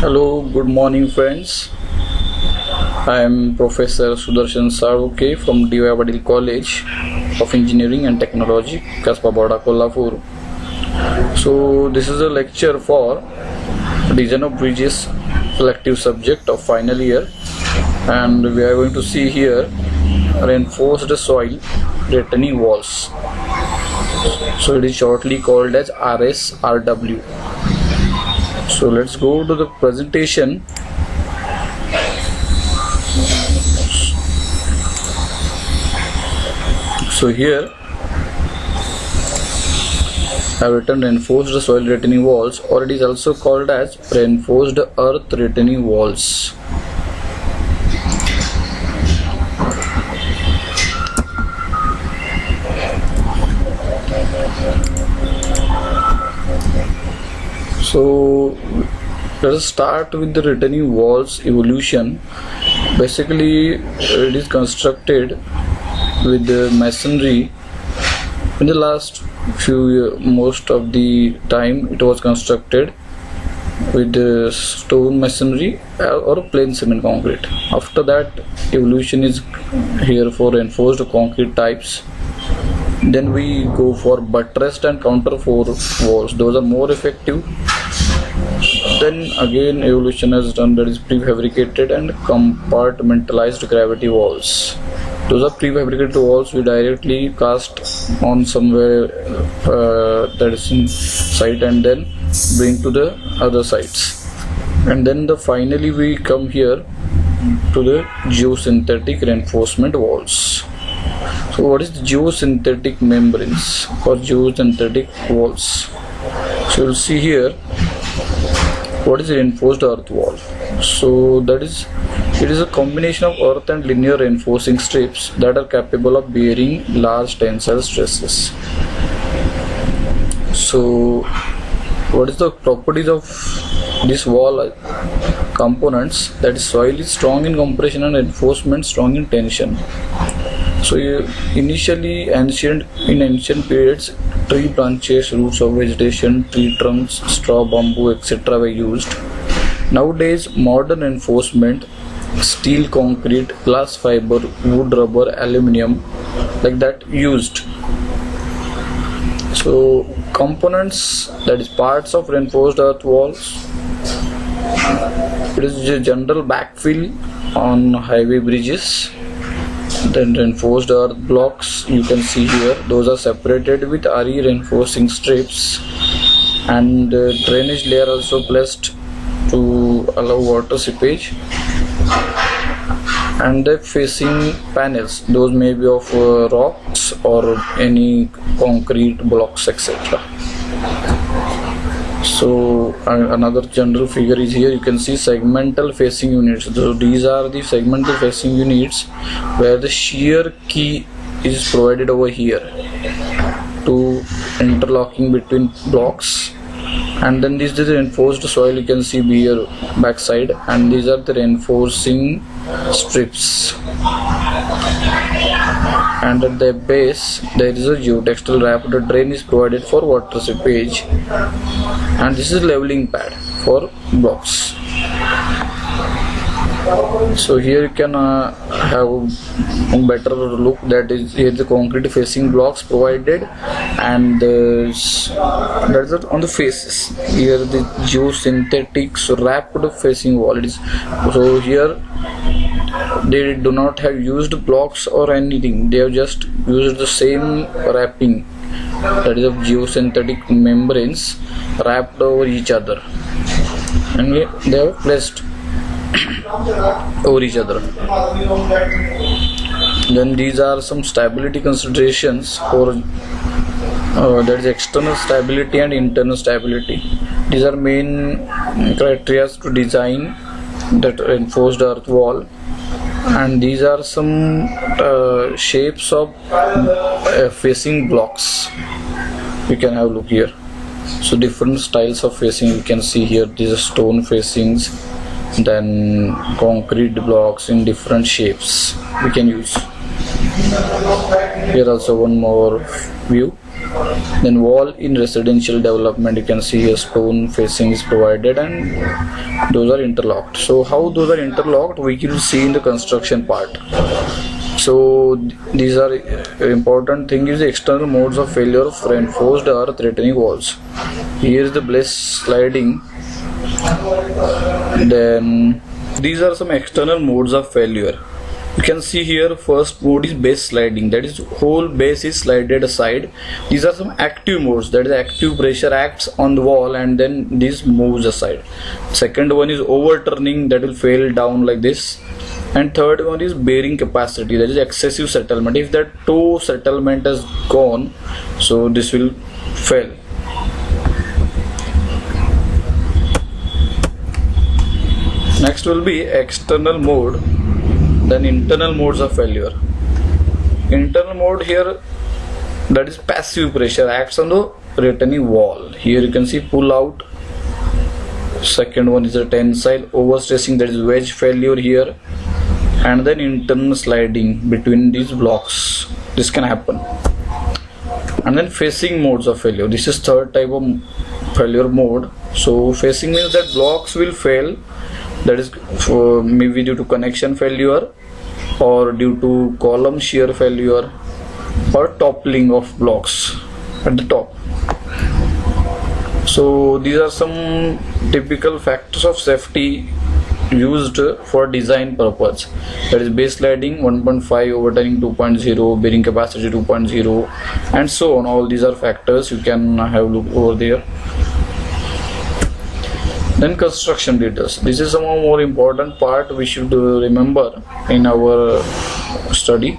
Hello, good morning, friends. I am Professor Sudarshan Saruke from DY College of Engineering and Technology, Kaspa Boda, Kolhapur. So, this is a lecture for Design of Bridges, elective subject of final year, and we are going to see here reinforced soil retaining walls. So, it is shortly called as RSRW. So let's go to the presentation. So here I have written reinforced soil retaining walls, or it is also called as reinforced earth retaining walls. So let us start with the retaining walls evolution. Basically, it is constructed with the masonry. In the last few years, most of the time it was constructed with the stone masonry or plain cement concrete. After that, evolution is here for reinforced concrete types. Then we go for buttressed and counterforce walls. Those are more effective. Then again evolution has done that is prefabricated and compartmentalized gravity walls. Those are prefabricated walls we directly cast on somewhere that is in site and then bring to the other sites. And then finally we come here to the geosynthetic reinforcement walls. So what is the geosynthetic membranes or geosynthetic walls? So you'll see here what is reinforced earth wall. So it is a combination of earth and linear reinforcing strips that are capable of bearing large tensile stresses. So what is the properties of this wall components? That is, soil is strong in compression and reinforcement strong in tension. So initially in ancient periods, tree branches, roots of vegetation, tree trunks, straw, bamboo, etc. were used. Nowadays, modern reinforcement, steel, concrete, glass fiber, wood, rubber, aluminium, like that used. So components, that is parts of reinforced earth walls. It is a general backfill on highway bridges. Then reinforced earth blocks, you can see here, those are separated with RE reinforcing strips, and drainage layer also placed to allow water seepage. And the facing panels, those may be of rocks or any concrete blocks, etc. So another general figure is here. You can see segmental facing units. So these are the segmental facing units where the shear key is provided over here to interlocking between blocks. And then this is the reinforced soil, you can see here backside, and these are the reinforcing strips. And at the base there is a geotextile wrap. The drain is provided for water seepage, and this is leveling pad for blocks. So here you can have a better look. That is, here the concrete facing blocks provided, and that is on the faces. Here the geosynthetic wrapped facing wall. It is so here they do not have used blocks or anything. They have just used the same wrapping, that is of geosynthetic membranes wrapped over each other, and they have placed over each other. Then these are some stability considerations for that is external stability and internal stability. These are main criteria to design that reinforced earth wall. And these are some shapes of facing blocks. You can have a look here. So different styles of facing you can see here. These are stone facings, then concrete blocks in different shapes we can use. Here also one more view. Then wall in residential development, you can see a stone facing is provided and those are interlocked. So how those are interlocked we will see in the construction part. So these are important thing is the external modes of failure of reinforced or threatening walls. Here is the base sliding. Then these are some external modes of failure. You can see here first mode is base sliding, that is whole base is slided aside. These are some active modes, that is active pressure acts on the wall and then this moves aside. Second one is overturning, that will fail down like this. And third one is bearing capacity, that is excessive settlement. If that toe settlement has gone, so this will fail. Next will be external mode, then internal modes of failure. Internal mode here, that is passive pressure acts on the retaining wall. Here you can see pull out. Second one is a tensile overstressing, that is wedge failure here. And then internal sliding between these blocks, this can happen. And then facing modes of failure, this is third type of failure mode. So facing means that blocks will fail, that is for maybe due to connection failure or due to column shear failure or toppling of blocks at the top. So these are some typical factors of safety used for design purpose, that is base sliding 1.5, overturning 2.0, bearing capacity 2.0 and so on. All these are factors, you can have a look over there. Then construction details, this is some more important part we should remember in our study.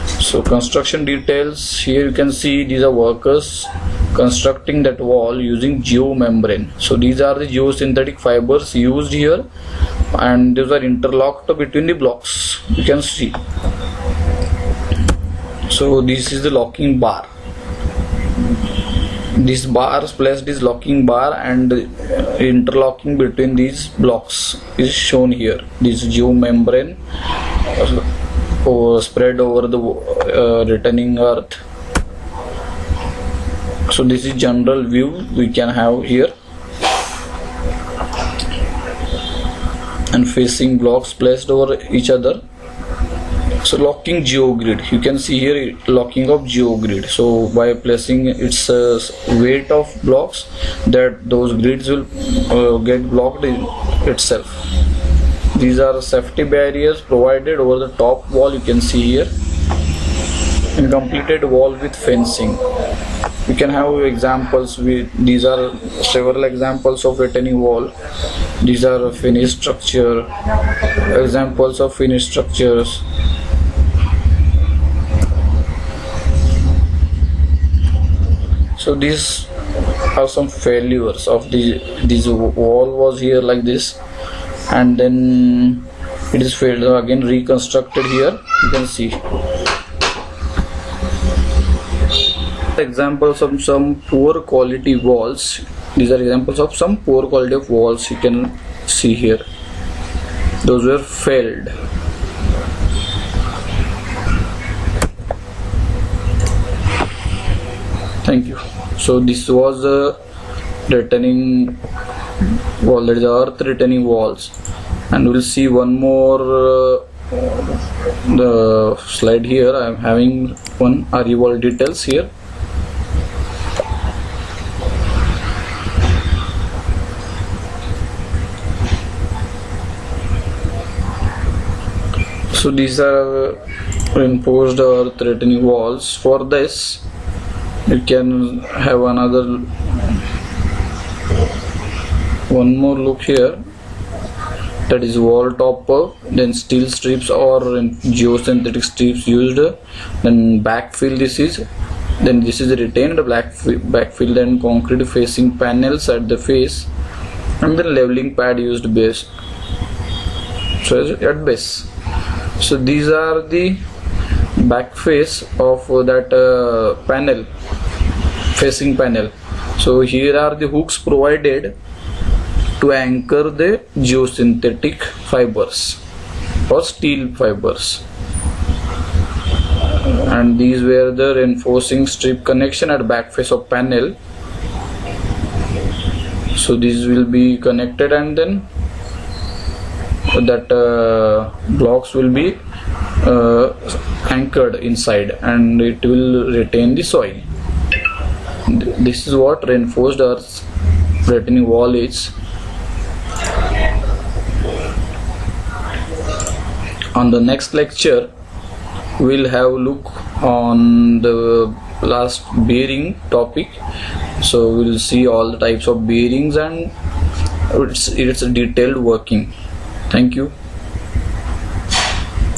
So construction details, here you can see these are workers constructing that wall using geomembrane. So these are the geosynthetic fibers used here and these are interlocked between the blocks, you can see. So this is the locking bar. This bar placed is locking bar and interlocking between these blocks is shown here. This geomembrane spread over the retaining earth. So this is general view we can have here. And facing blocks placed over each other. So locking geogrid, you can see here locking of geogrid. So by placing its weight of blocks, that those grids will get blocked in itself. These are safety barriers provided over the top wall, you can see here. And completed wall with fencing. You can have examples with these are several examples of retaining wall. These are finished structure, examples of finished structures. So these are some failures of this wall was here like this and then it is failed, again reconstructed here, you can see. Examples of some poor quality walls, these are examples of some poor quality of walls, you can see here. Those were failed. Thank you. So this was a retaining wall, that is earth retaining walls, and we'll see one more the slide here. I am having one RE wall details here. So these are reinforced earth retaining walls. For this you can have another one more look here, that is wall topper, then steel strips or geosynthetic strips used, then backfill, then this is retained backfill, then concrete facing panels at the face, and then leveling pad used base, so at base. So these are the back face of that panel, facing panel. So here are the hooks provided to anchor the geosynthetic fibers or steel fibers. and these were the reinforcing strip connection at back face of panel. So these will be connected, and then that blocks will be anchored inside, and it will retain the soil. This is what reinforced earth retaining wall is. On the next lecture, we'll have a look on the last bearing topic. So we'll see all the types of bearings and its detailed working. Thank you.